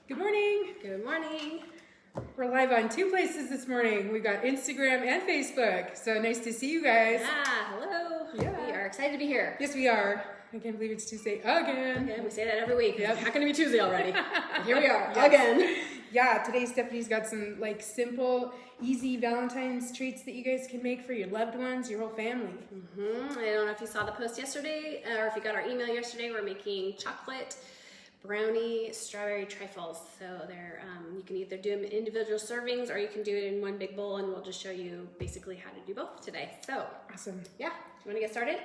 Good morning. Good morning. We're live on 2 places this morning. We've got Instagram and Facebook. So nice to see you guys. Yeah, hello. Yeah. We are excited to be here. Yes, we are. I can't believe it's Tuesday again. Okay, we say that every week. Yep. It's not going to be Tuesday already. But here we are, Yes. again. Yeah, today Stephanie's got some simple, easy Valentine's treats that you guys can make for your loved ones, your whole family. I don't know if you saw the post yesterday or if you got our email yesterday. We're making chocolate brownie strawberry trifles. So they're you can either do them in individual servings or you can do it in one big bowl, and we'll just show you basically how to do both today. So Awesome. yeah, do you want to get started?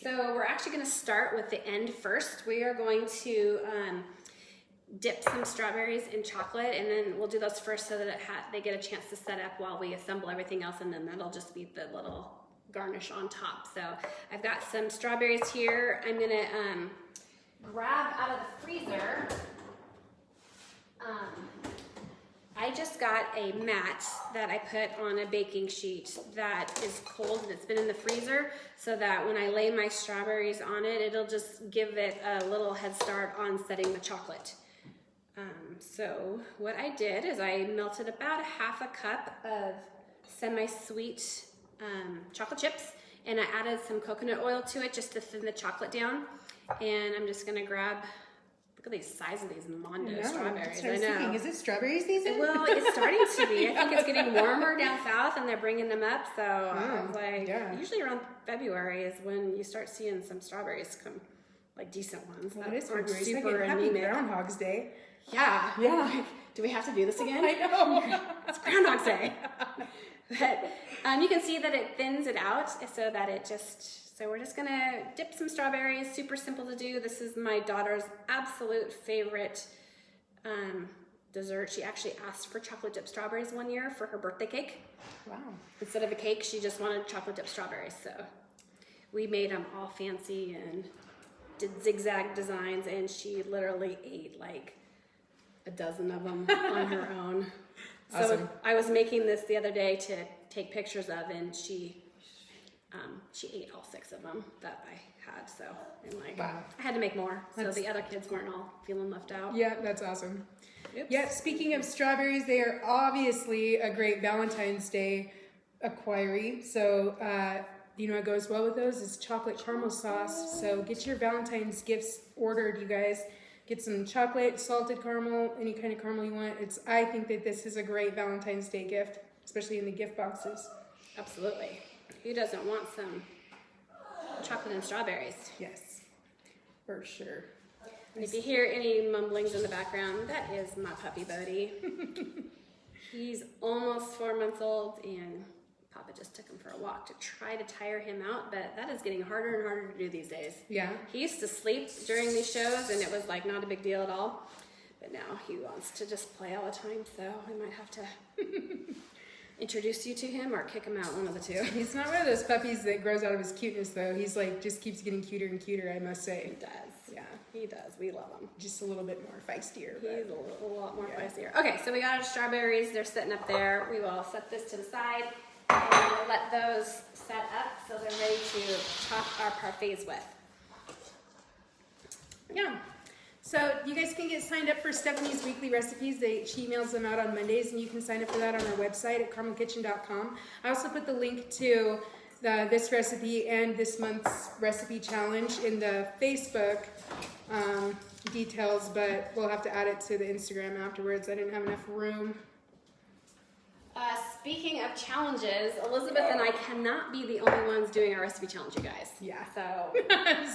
So we're actually going to start with the end first. We are going to dip some strawberries in chocolate, and then we'll do those first so that they get a chance to set up while we assemble everything else, and then that'll just be the little garnish on top. So I've got some strawberries here. I'm going to grab out of the freezer. I just got a mat that I put on a baking sheet that is cold and it's been in the freezer, so that when I lay my strawberries on it, it'll just give it a little head start on setting the chocolate. So what I did is I melted about 1/2 cup of semi-sweet chocolate chips, and I added some coconut oil to it just to thin the chocolate down. And I'm just gonna grab, look at the size of these Mondo strawberries. I know. Thinking, is it strawberry season? Well, it's starting to be. I think it's getting warmer down south and they're bringing them up. So I was like, usually around February is when you start seeing some strawberries come, like decent ones. Well, it is aren't February. super Happy anemic. Groundhog's Day. Yeah. Yeah. Do we have to do this again? I know. It's Groundhog's Day. But you can see that it thins it out so that it just, so we're just gonna dip some strawberries. Super simple to do. This is my daughter's absolute favorite dessert. She actually asked for chocolate dipped strawberries one year for her birthday cake. Wow. Instead of a cake, she just wanted chocolate dipped strawberries. So we made them all fancy and did zigzag designs, and she literally ate like a dozen of them on her own. Awesome. So I was making this the other day to take pictures of, and she ate all 6 of them that I had. So I'm like, wow. I had to make more, so the other kids weren't all feeling left out. Yeah, that's awesome. Oops. Yeah, speaking of strawberries, they are obviously a great Valentine's Day acquiry. So, you know what goes well with those is chocolate caramel sauce. So get your Valentine's gifts ordered, you guys. Get some chocolate, salted caramel, any kind of caramel you want. I think that this is a great Valentine's Day gift, especially in the gift boxes. Absolutely. Who doesn't want some chocolate and strawberries? Yes, for sure. And if you hear any mumblings in the background, that is my puppy Buddy. He's almost 4 months old, and Papa just took him for a walk to try to tire him out, but that is getting harder and harder to do these days. Yeah. He used to sleep during these shows, and it was like not a big deal at all. But now he wants to just play all the time, so I might have to introduce you to him or kick him out, one of the two. He's not one of those puppies that grows out of his cuteness, though. He's just keeps getting cuter and cuter, I must say. He does. Yeah, he does. We love him. Just a little bit more feistier. He's a lot more feistier. Okay, so we got our strawberries. They're sitting up there. We will set this to the side, and we'll let those set up so they're ready to chop our parfaits with. Yeah. So you guys can get signed up for Stephanie's weekly recipes. She emails them out on Mondays, and you can sign up for that on our website at carmelkitchen.com. I also put the link to this recipe and this month's recipe challenge in the Facebook details, but we'll have to add it to the Instagram afterwards. I didn't have enough room. Speaking of challenges, Elizabeth and I cannot be the only ones doing our recipe challenge, you guys. Yeah. So,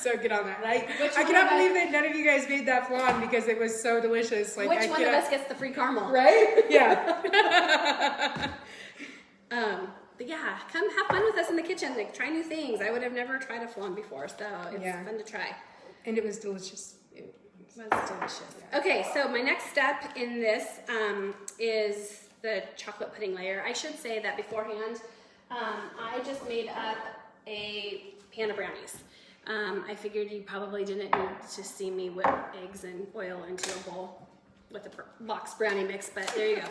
So get on that. I cannot believe that none of you guys made that flan because it was so delicious. which one of us gets the free caramel? Right? Yeah. But yeah, come have fun with us in the kitchen. Like, try new things. I would have never tried a flan before, so it's fun to try. And it was delicious. It was delicious. Okay, so my next step in this is the chocolate pudding layer. I should say that beforehand, I just made up a pan of brownies. I figured you probably didn't need to see me whip eggs and oil into a bowl with a box brownie mix, but there you go.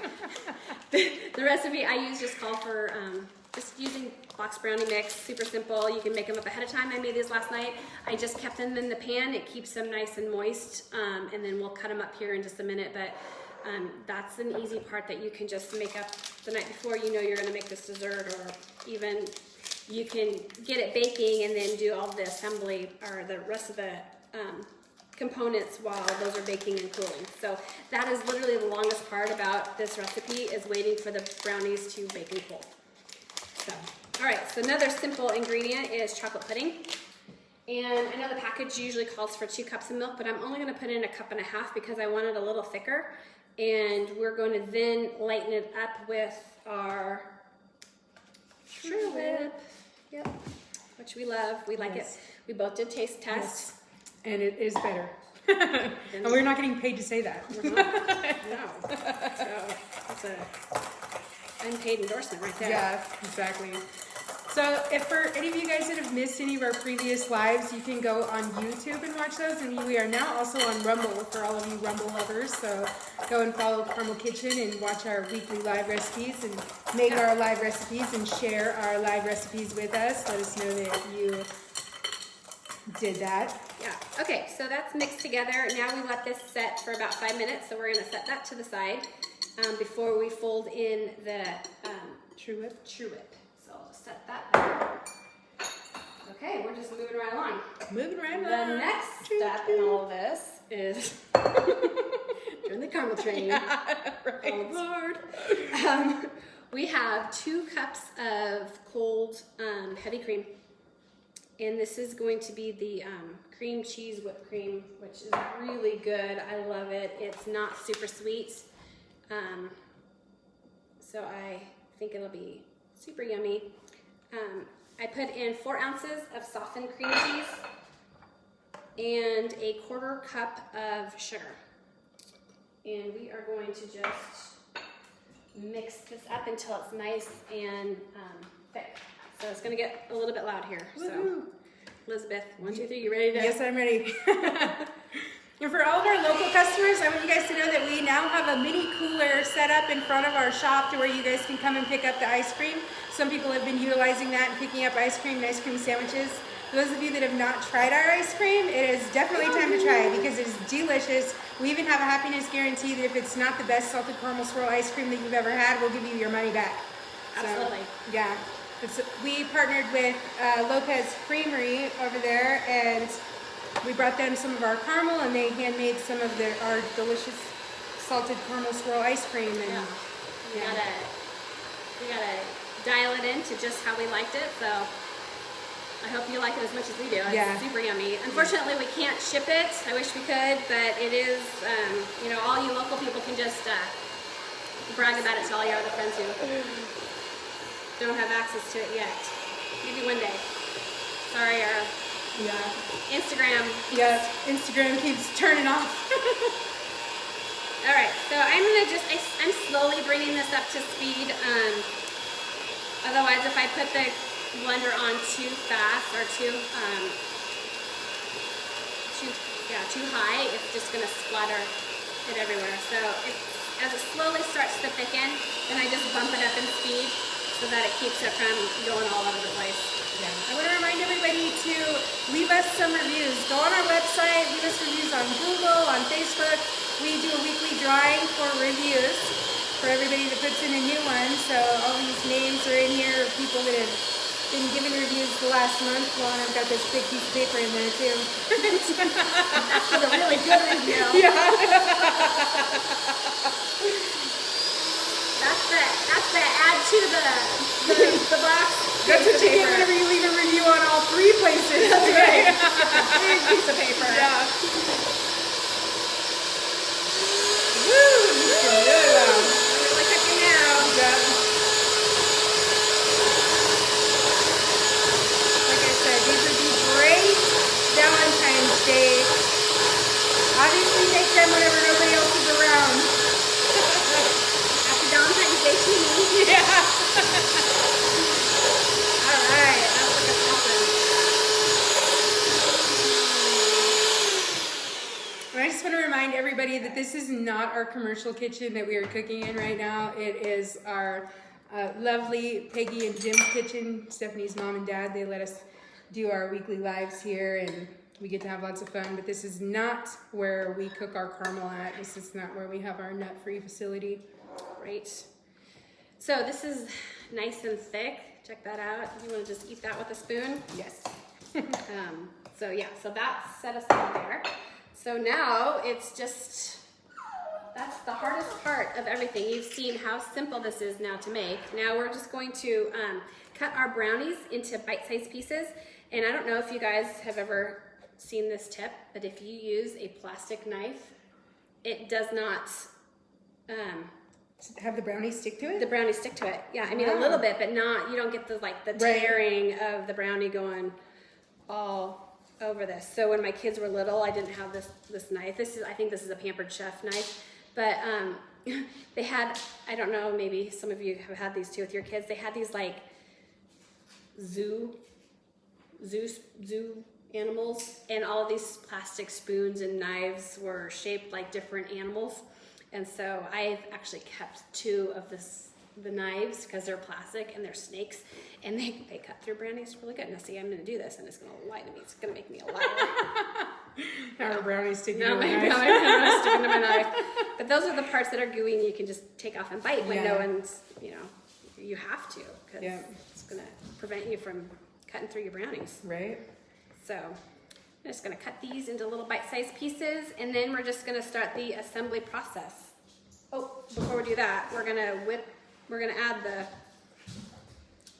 The recipe I used just called for just using box brownie mix, super simple. You can make them up ahead of time. I made these last night. I just kept them in the pan. It keeps them nice and moist, and then we'll cut them up here in just a minute. But That's an easy part that you can just make up the night before. You know you're going to make this dessert, or even you can get it baking and then do all the assembly or the rest of the components while those are baking and cooling. So that is literally the longest part about this recipe, is waiting for the brownies to bake and cool. So, all right, so another simple ingredient is chocolate pudding. And I know the package usually calls for 2 cups of milk, but I'm only going to put in 1.5 cups because I want it a little thicker. And we're going to then lighten it up with our True Whip. Yep, which we love. We like it. We both did taste tests. Yes. And it is better. And we're not getting paid to say that. We're not. No. So it's a unpaid endorsement right there. Yeah, exactly. So if for any of you guys that have missed any of our previous lives, you can go on YouTube and watch those. And we are now also on Rumble for all of you Rumble lovers. So go and follow Caramel Kitchen and watch our weekly live recipes and make our live recipes and share our live recipes with us. Let us know that you did that. Yeah. Okay, so that's mixed together. Now we let this set for about 5 minutes. So we're going to set that to the side before we fold in the True Whip. True Whip. So I'll just set that there. Okay, we're just moving right along. Moving right The along. next step in all of this is doing the caramel train. Yeah, right. Oh Lord. We have 2 cups of cold heavy cream. And this is going to be the cream cheese whipped cream, which is really good. I love it. It's not super sweet. So I think it'll be super yummy. I put in 4 ounces of softened cream cheese and 1/4 cup of sugar. And we are going to just mix this up until it's nice and thick. So it's going to get a little bit loud here. So, Elizabeth, 1, 2, 3, you ready to? Yes, I'm ready. And for all of our local customers, I want you guys to know that we now have a mini cooler set up in front of our shop to where you guys can come and pick up the ice cream. Some people have been utilizing that and picking up ice cream and ice cream sandwiches. For those of you that have not tried our ice cream, it is definitely time to try it because it is delicious. We even have a happiness guarantee that if it's not the best salted caramel swirl ice cream that you've ever had, we'll give you your money back. Absolutely. So, yeah. We partnered with Lopez Creamery over there, and we brought them some of our caramel, and they handmade some of our delicious salted caramel swirl ice cream. And we gotta dial it in to just how we liked it. So I hope you like it as much as we do. It's super yummy. Unfortunately, we can't ship it. I wish we could, but it is. All you local people can just brag about it to all your other friends who don't have access to it yet. Maybe one day. Sorry, our Instagram. Yeah, Instagram keeps turning off. All right, so I'm slowly bringing this up to speed. Otherwise, if I put the blender on too fast or too high, it's just gonna splatter it everywhere. So as it slowly starts to thicken, then I just bump it up in speed so that it keeps it from going all over the place. Yeah. I want to remind everybody to leave us some reviews. Go on our website, leave us reviews on Google, on Facebook. We do a weekly drawing for reviews for everybody that puts in a new one. So all these names are in here of people that have been giving reviews the last month. Well, and I've got this big piece of paper in there too. That's for the really good review. Yeah. That's the add to the box. That's what you get whenever you leave a review on all 3 places. That's right. Big piece of paper. Yeah. Woo! This is really loud. I'm really cooking now. Yeah. Like I said, these would be great Valentine's Day. Obviously, make them whenever nobody else is around. Happy Valentine's Day to me. Yeah. All right, that's looking awesome. And I just want to remind everybody that this is not our commercial kitchen that we are cooking in right now. It is our lovely Peggy and Jim's kitchen, Stephanie's mom and dad. They let us do our weekly lives here, and we get to have lots of fun. But this is not where we cook our caramel at. This is not where we have our nut-free facility. Great. So this is nice and thick. Check that out. You want to just eat that with a spoon? Yes. So yeah, so that's set aside there. So now it's just, that's the hardest part of everything. You've seen how simple this is now to make. Now we're just going to cut our brownies into bite-sized pieces. And I don't know if you guys have ever seen this tip, but if you use a plastic knife, it does not have the brownies stick to it? The brownies stick to it. Yeah, I mean a little bit, but not, you don't get the tearing of the brownie going all over this. So when my kids were little, I didn't have this knife. I think this is a Pampered Chef knife, but they had, I don't know, maybe some of you have had these too with your kids. They had these like zoo animals, and all of these plastic spoons and knives were shaped like different animals. And so I've actually kept 2 of the knives because they're plastic and they're snakes, and they cut through brownies really good. Now see, I'm gonna do this and it's gonna lie to me. It's gonna make me a liar. Now our brownies sticking to my knife. knife. Sticking to my knife. But those are the parts that are gooey and you can just take off and bite when no one's, you have to, because it's gonna prevent you from cutting through your brownies. Right. So I'm just gonna cut these into little bite-sized pieces, and then we're just gonna start the assembly process. Oh, before we do that, we're gonna add the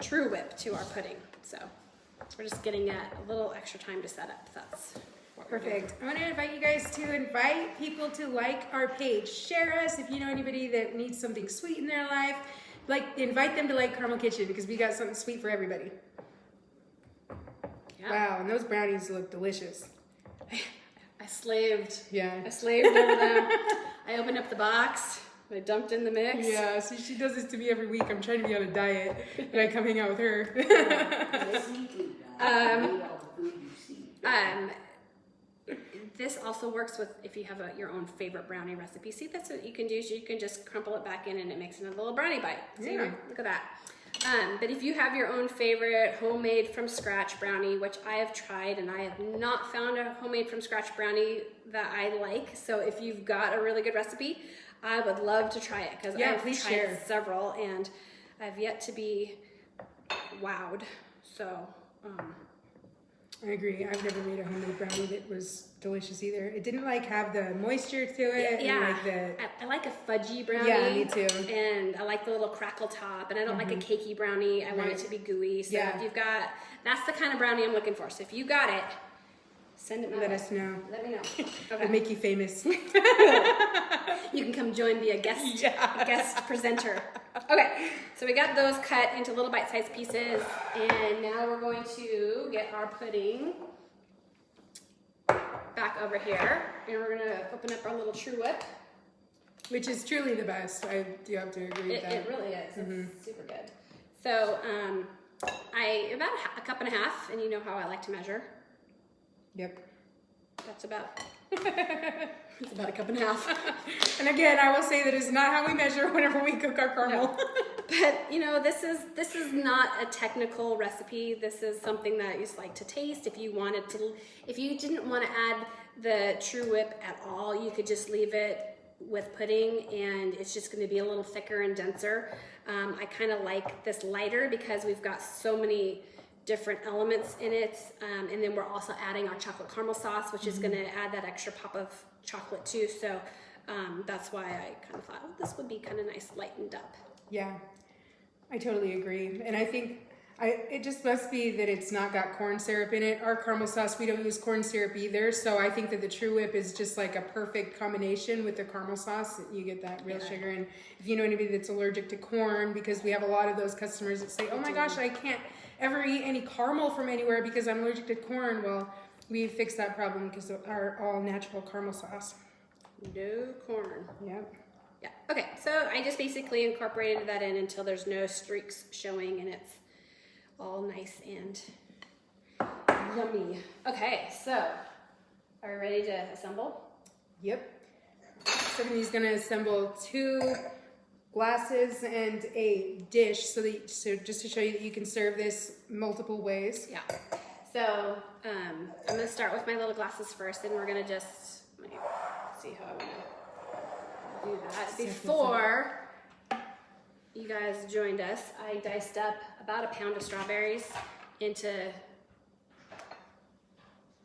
True Whip to our pudding. So we're just getting a little extra time to set up. That's what we're doing. Perfect. I want to invite you guys to invite people to like our page. Share us if you know anybody that needs something sweet in their life. Invite them to like Carmel Kitchen, because we got something sweet for everybody. Yeah. Wow, and those brownies look delicious. I slaved. Yeah. I slaved over them. I opened up the box. I dumped in the mix. Yeah, see, she does this to me every week. I'm trying to be on a diet, and I come hang out with her. This also works with if you have your own favorite brownie recipe. See, that's what you can do. You can just crumple it back in and it makes another little brownie bite. See, look at that. But if you have your own favorite homemade from scratch brownie, which I have tried, and I have not found a homemade from scratch brownie that I like. So if you've got a really good recipe, I would love to try it, because I've tried several and I've yet to be wowed. So I agree. I've never made a homemade brownie that was delicious either. It didn't have the moisture to it. Yeah, and I like a fudgy brownie. Yeah, me too. And I like the little crackle top, and I don't like a cakey brownie. I want it to be gooey. So if you've got, that's the kind of brownie I'm looking for. So if you got it, send it my way. Let us know. Let me know. Okay. It'll make you famous. You can come join, be a guest presenter. Okay, so we got those cut into little bite-sized pieces, and now we're going to get our pudding back over here, and we're gonna open up our little True Whip, which is truly the best. I do have to agree with that. It really is. It's super good. So about a cup and a half, and you know how I like to measure. Yep. That's about. It's about a cup and a half. And again, I will say that is not how we measure whenever we cook our caramel. No. But this is not a technical recipe. This is something that you just like to taste. If you didn't want to add the True Whip at all, you could just leave it with pudding, and it's just going to be a little thicker and denser. I kind of like this lighter because we've got so many different elements in it, and then we're also adding our chocolate caramel sauce, which is going to add that extra pop of chocolate too. So that's why I kind of thought, this would be kind of nice lightened up. Yeah, I totally agree. And I think it just must be that it's not got corn syrup in it. Our caramel sauce, we don't use corn syrup either. So I think that the True Whip is just like a perfect combination with the caramel sauce. You get that real sugar. And if you know anybody that's allergic to corn, because we have a lot of those customers that say, oh my gosh, I can't ever eat any caramel from anywhere because I'm allergic to corn. Well, we fixed that problem because of our all natural caramel sauce. No corn. Yep. Yeah. Okay. So I just basically incorporated that in until there's no streaks showing and it's all nice and yummy. Okay. So are we ready to assemble? Yep. Stephanie's going to assemble 2 glasses and a dish so just to show you that you can serve this multiple ways. Yeah. so I'm gonna start with my little glasses first, and we're gonna just let me see how I want to do that. Before you guys joined us, I diced up about a pound of strawberries into,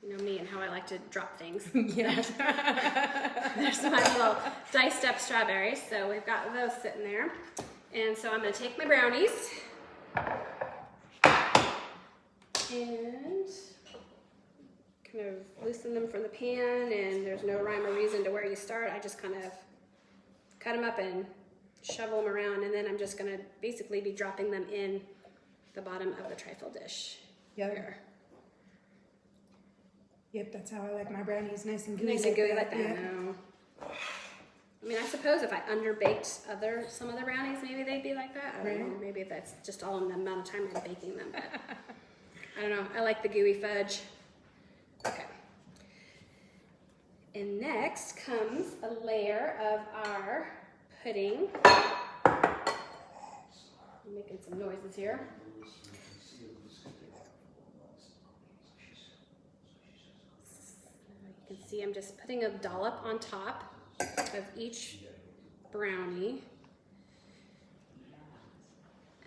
you know me and how I like to drop things. Yeah. There's my little diced up strawberries. So we've got those sitting there. And so I'm gonna take my brownies and kind of loosen them from the pan, and there's no rhyme or reason to where you start. I just kind of cut them up and shovel them around, and then I'm just gonna basically be dropping them in the bottom of the trifle dish. Yep. Here. Yep, that's how I like my brownies, nice and gooey. Nice and gooey like that. Yeah. No. I mean, I suppose if I underbaked some other brownies, maybe they'd be like that. I don't know. Maybe that's just all in the amount of time I'm baking them, but I don't know. I like the gooey fudge. Okay. And next comes a layer of our pudding. I'm making some noises here. You can see I'm just putting a dollop on top of each brownie.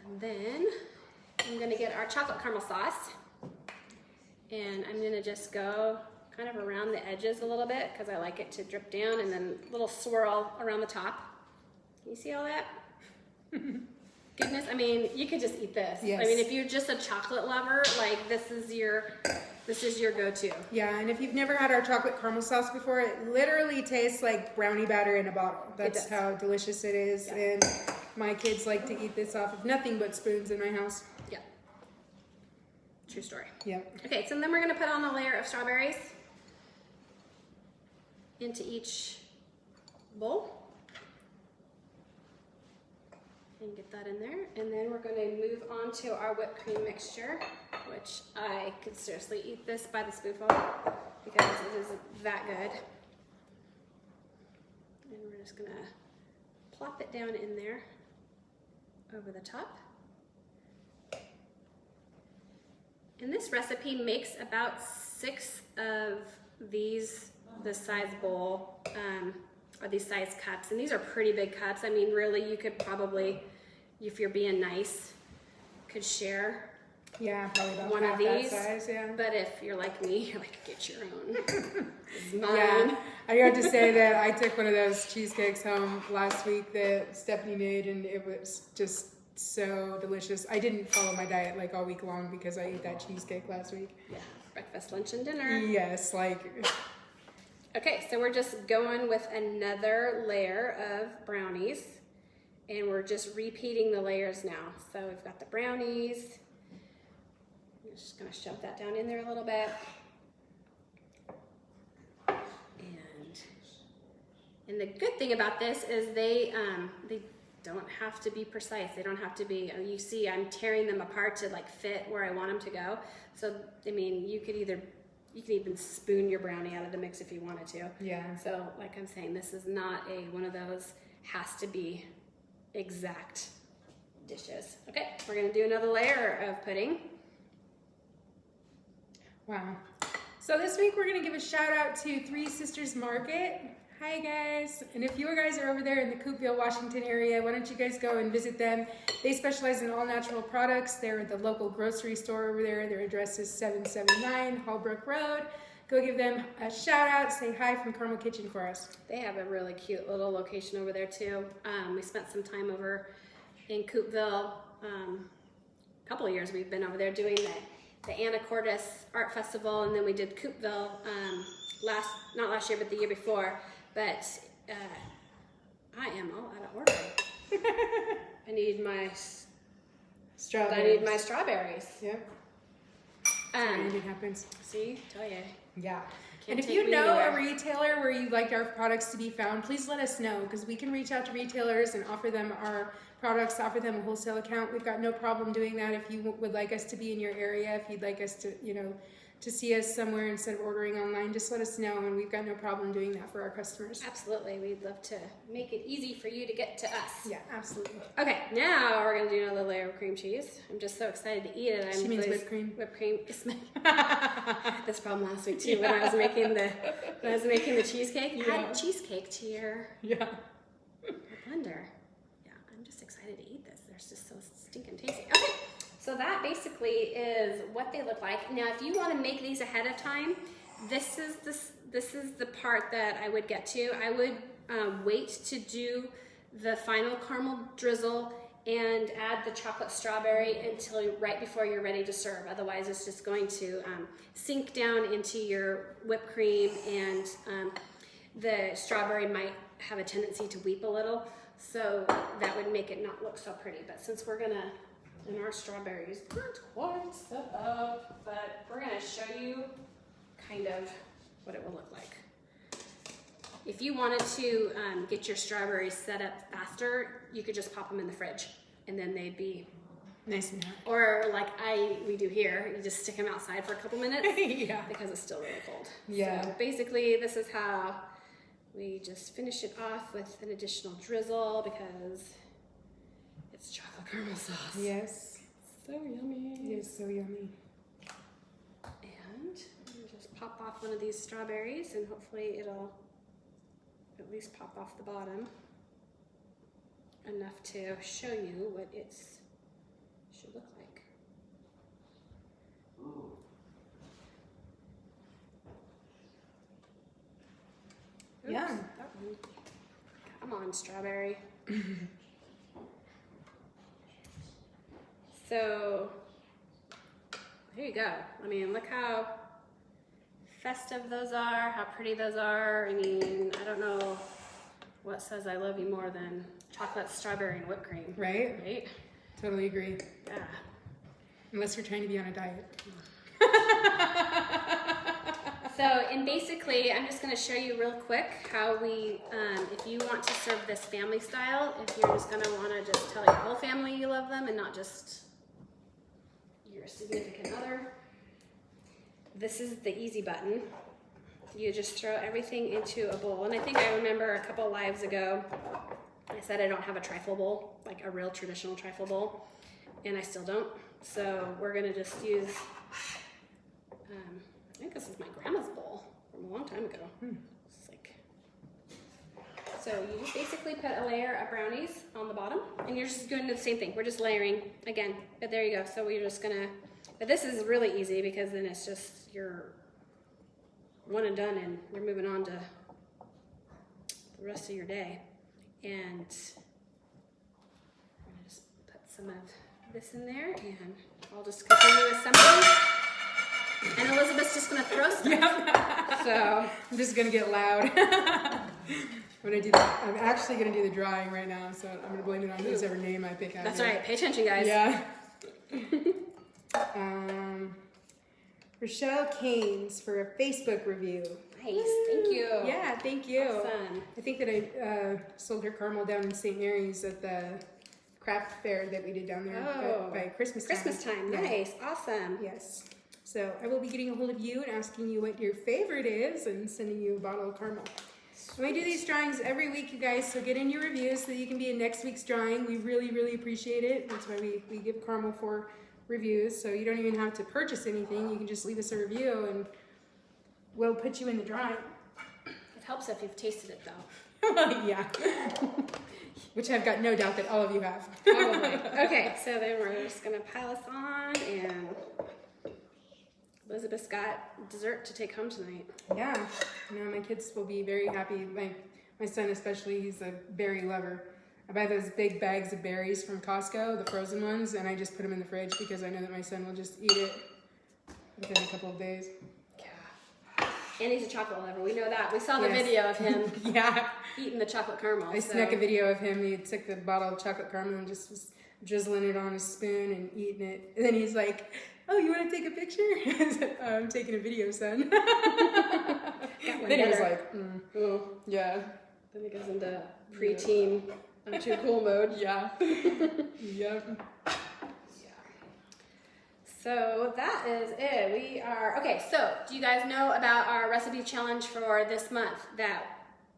And then I'm gonna get our chocolate caramel sauce, and I'm gonna just go kind of around the edges a little bit because I like it to drip down, and then a little swirl around the top. Can you see all that? Goodness, I mean, you could just eat this. Yes. I mean, if you're just a chocolate lover, like this is your go-to. Yeah, and if you've never had our chocolate caramel sauce before, it literally tastes like brownie batter in a bottle. That's how delicious it is. Yeah. And my kids like to eat this off of nothing but spoons in my house. Yeah. True story. Yep. Okay, so then we're gonna put on a layer of strawberries into each bowl. And get that in there. And then we're gonna move on to our whipped cream mixture, which I could seriously eat this by the spoonful because it is that good. And we're just gonna plop it down in there over the top. And this recipe makes about 6 of these, this size bowl, or these size cups. And these are pretty big cups. I mean, really, you could probably, if you're being nice, could share Yeah, probably about one half of these. that size, yeah. But if you're like me, you're like, get your own. It's mine. Yeah, I have to say that I took one of those cheesecakes home last week that Stephanie made, and it was just so delicious. I didn't follow my diet like all week long because I ate that cheesecake last week. Yeah, breakfast, lunch, and dinner. Yes, like... Okay, so we're just going with another layer of brownies, and we're just repeating the layers now. So we've got the brownies. I'm just gonna shove that down in there a little bit. And the good thing about this is they don't have to be precise. They don't have to be, you see I'm tearing them apart to like fit where I want them to go. So, I mean, you could even spoon your brownie out of the mix if you wanted to. Yeah. So, like I'm saying, this is not one of those has to be exact dishes. Okay, we're gonna do another layer of pudding. Wow. So this week we're gonna give a shout out to Three Sisters Market. Hi guys. And if you guys are over there in the Coopville, Washington area, why don't you guys go and visit them? They specialize in all natural products. They're the local grocery store over there. Their address is 779 Hallbrook Road. Go give them a shout out. Say hi from Carmel Kitchen for us. They have a really cute little location over there too. We spent some time over in Coopville. A couple of years we've been over there doing the Anacortes Art Festival, and then we did Coopville not last year, but the year before. But I am all out of order. I need my strawberries. Yep. Anything happens. See, tell you. Yeah. Can't And if take you me know anywhere. a retailer where you'd like our products to be found, please let us know, because we can reach out to retailers and offer them our products, offer them a wholesale account. We've got no problem doing that if you would like us to be in your area, if you'd like us to, to see us somewhere instead of ordering online, just let us know, and we've got no problem doing that for our customers. Absolutely. We'd love to make it easy for you to get to us. Yeah, absolutely. Okay, now we're going to do another layer of cream cheese. I'm just so excited to eat it. She means whipped cream. Whipped cream. This problem last week too when I was making the cheesecake. Yeah. Add cheesecake to your blender. Yeah, I'm just excited to eat this. They're just so stinking tasty. Okay. So that basically is what they look like. Now, if you want to make these ahead of time, this is the part that I would get to. I would wait to do the final caramel drizzle and add the chocolate strawberry until right before you're ready to serve. Otherwise, it's just going to sink down into your whipped cream, and the strawberry might have a tendency to weep a little. So that would make it not look so pretty. But since we're gonna, and our strawberries aren't quite set up, but we're gonna show you kind of what it will look like. If you wanted to get your strawberries set up faster, you could just pop them in the fridge and then they'd be nice and hot. Or like we do here, you just stick them outside for a couple minutes Yeah. because it's still really cold. Yeah. So basically this is how we just finish it off with an additional drizzle because it's chocolate caramel sauce. Yes. So yummy. It is so yummy. And we'll just pop off one of these strawberries and hopefully it'll at least pop off the bottom enough to show you what it should look like. Ooh. Oops, Yeah. that one. Come on, strawberry. So, there you go. I mean, look how festive those are, how pretty those are. I mean, I don't know what says I love you more than chocolate, strawberry, and whipped cream. Right? Right? Totally agree. Yeah. Unless you're trying to be on a diet. So, and basically, I'm just going to show you real quick how we, if you want to serve this family style, if you're just going to want to just tell your whole family you love them and not just your significant other, this is the easy button. You just throw everything into a bowl. And I think I remember a couple lives ago, I said I don't have a trifle bowl, like a real traditional trifle bowl, and I still don't. So we're going to just use... I think this is my grandma's bowl from a long time ago. It's like, so you just basically put a layer of brownies on the bottom, and you're just doing the same thing. We're just layering again, but there you go. So we're just gonna, but this is really easy because then it's just you're one and done, and you're moving on to the rest of your day. And I'm gonna just put some of this in there, and I'll just continue assembling. And Elizabeth's just gonna throw stuff. Yep. So I'm just gonna get loud. I'm actually gonna do the drawing right now, so I'm gonna blame it on whoever name I pick out. that's here. right. Pay attention, guys. Yeah. Rochelle Keynes for a Facebook review. Nice. Thank you. Yeah, thank you. Awesome. I think that I sold her caramel down in St. Mary's at the craft fair that we did down there by Christmas time. Christmas time. Yeah. Nice. Awesome. Yes. So I will be getting a hold of you and asking you what your favorite is and sending you a bottle of caramel. And we do these drawings every week, you guys, so get in your reviews so that you can be in next week's drawing. We really, really appreciate it. That's why we give caramel for reviews, so you don't even have to purchase anything. You can just leave us a review and we'll put you in the drawing. It helps if you've tasted it, though. Yeah. Which I've got no doubt that all of you have. Probably. Okay, so then we're just going to pile this on, and Elizabeth's got dessert to take home tonight. Yeah. No, my kids will be very happy. My son especially, he's a berry lover. I buy those big bags of berries from Costco, the frozen ones, and I just put them in the fridge because I know that my son will just eat it within a couple of days. Yeah. And he's a chocolate lover. We know that. We saw the Yes. video of him Yeah. eating the chocolate caramel. I snuck a video of him. He took the bottle of chocolate caramel and just was drizzling it on his spoon and eating it. And then he's like, "Oh, you want to take a picture?" I said, "I'm taking a video, son." Then he was like, Oh. "Yeah, Then it goes into preteen, I'm too cool mode. yeah, yep." So So that is it. We are, okay, so do you guys know about our recipe challenge for this month that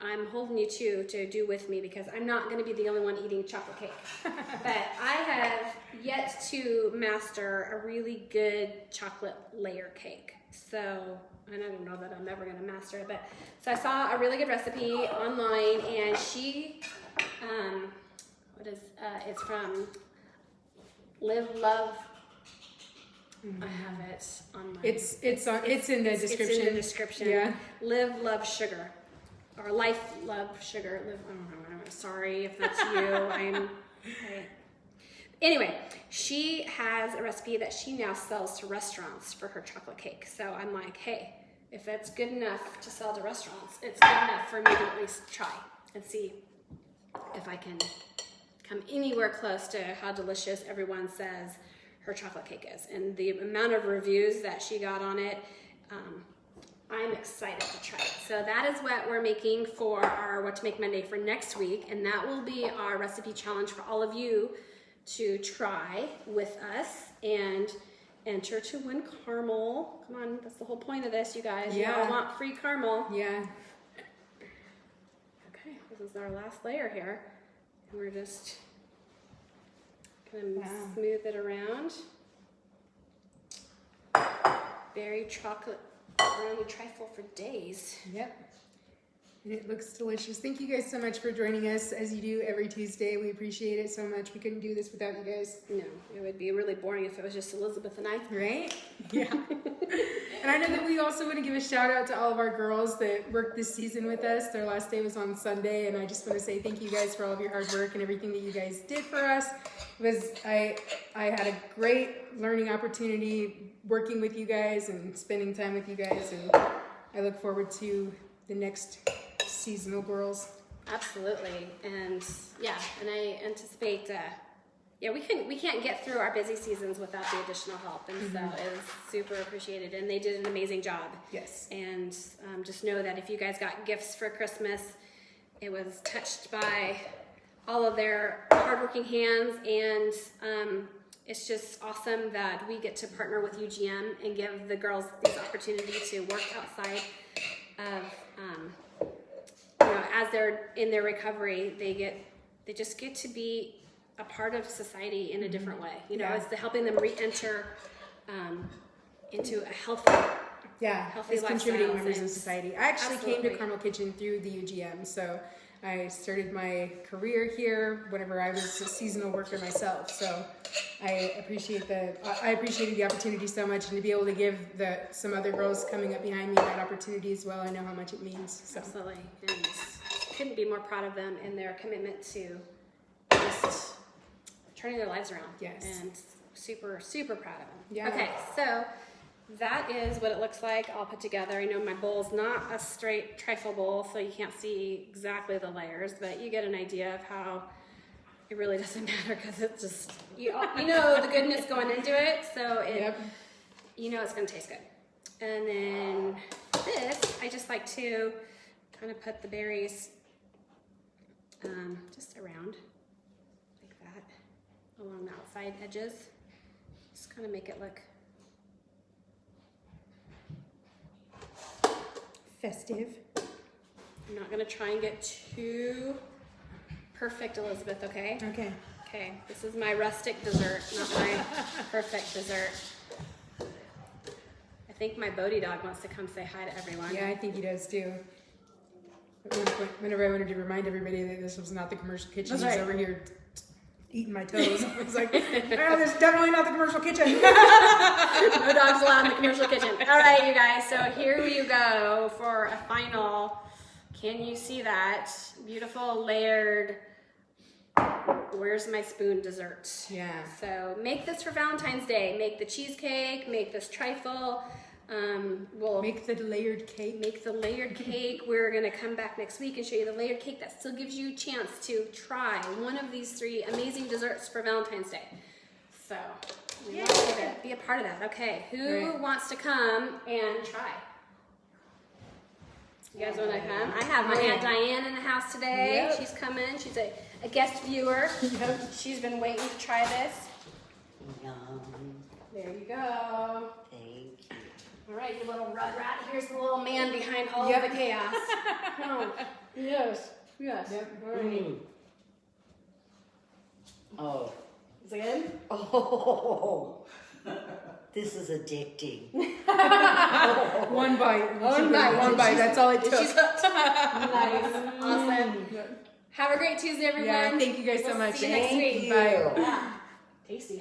I'm holding you to do with me, because I'm not going to be the only one eating chocolate cake. But I have yet to master a really good chocolate layer cake. So, and I don't know that I'm ever going to master it, but so I saw a really good recipe online, and she, it's from Live Love. I have it on my. It's in the description. It's in the description. Yeah. Live Love Sugar, or Life Love Sugar. Live. I don't know. Sorry if that's you. Anyway, she has a recipe that she now sells to restaurants for her chocolate cake. So I'm like, hey, if that's good enough to sell to restaurants, it's good enough for me to at least try and see if I can come anywhere close to how delicious everyone says her chocolate cake is. And the amount of reviews that she got on it, I'm excited to try it. So that is what we're making for our What to Make Monday for next week. And that will be our recipe challenge for all of you to try with us and enter to win caramel. Come on, that's the whole point of this, you guys. Yeah. You all want free caramel. Yeah. Okay, this is our last layer here. And we're just gonna smooth it around. Berry chocolate brownie trifle for days. Yep. And it looks delicious. Thank you guys so much for joining us as you do every Tuesday. We appreciate it so much. We couldn't do this without you guys. No, it would be really boring if it was just Elizabeth and I. Right? Yeah. And I know that we also want to give a shout out to all of our girls that worked this season with us. Their last day was on Sunday, and I just want to say thank you guys for all of your hard work and everything that you guys did for us. I had a great learning opportunity working with you guys and spending time with you guys, and I look forward to the next seasonal girls. Absolutely. And yeah, and I anticipate we can't get through our busy seasons without the additional help, and so it was super appreciated, and they did an amazing job. Yes. And just know that if you guys got gifts for Christmas, it was touched by all of their hardworking hands, and it's just awesome that we get to partner with UGM and give the girls this opportunity to work outside of as they're in their recovery. They just get to be a part of society in a different way. It's helping them re-enter into a healthy as contributing lifestyle. members of society. I actually came Absolutely. to Carmel Kitchen through the UGM, so I started my career here whenever I was a seasonal worker myself. So I appreciated the opportunity so much, and to be able to give some other girls coming up behind me that opportunity as well. I know how much it means. So. Absolutely, and couldn't be more proud of them and their commitment to just turning their lives around. Yes. And super, super proud of them. Yeah. Okay, so that is what it looks like all put together. I know my bowl's not a straight trifle bowl, so you can't see exactly the layers, but you get an idea of how it really doesn't matter, because it's just, you know the goodness going into it, so you know it's going to taste good. And then this, I just like to kind of put the berries just around like that, along the outside edges. Just kind of make it look Festive. I'm not going to try and get too perfect, Elizabeth, okay? Okay. Okay, this is my rustic dessert, not my perfect dessert. I think my Bodie dog wants to come say hi to everyone. Yeah, I think he does too. Whenever I wanted to remind everybody that this was not the commercial kitchen, That's he's right. over here eating my toes. I was like, no, this is definitely not the commercial kitchen. No dogs allowed in the commercial kitchen. All right, you guys, so here you go for a final, can you see that? Beautiful layered, where's my spoon dessert. Yeah. So make this for Valentine's Day. Make the cheesecake, make this trifle. We'll Make the layered cake. make the layered cake. We're gonna come back next week and show you the layered cake that still gives you a chance to try one of these 3 amazing desserts for Valentine's Day. So we want you to be a part of that. Okay, who wants to come and try? You guys want to come? I have my Aunt Diane in the house today. Yep. She's coming. She's a guest viewer. She's been waiting to try this. There you go. Thank you. All right, you little rug rat. Here's the little man behind all of the chaos. Oh, yes. Yes. Yep. All right. Oh. Is it good? Oh. This is addicting. One bite. One bite. One bite. That's all it took. She's hooked. Nice. Awesome. Have a great Tuesday, everyone. Yeah, thank you guys so We'll much. See you next Thank week. you. Bye. Yeah. Tasty.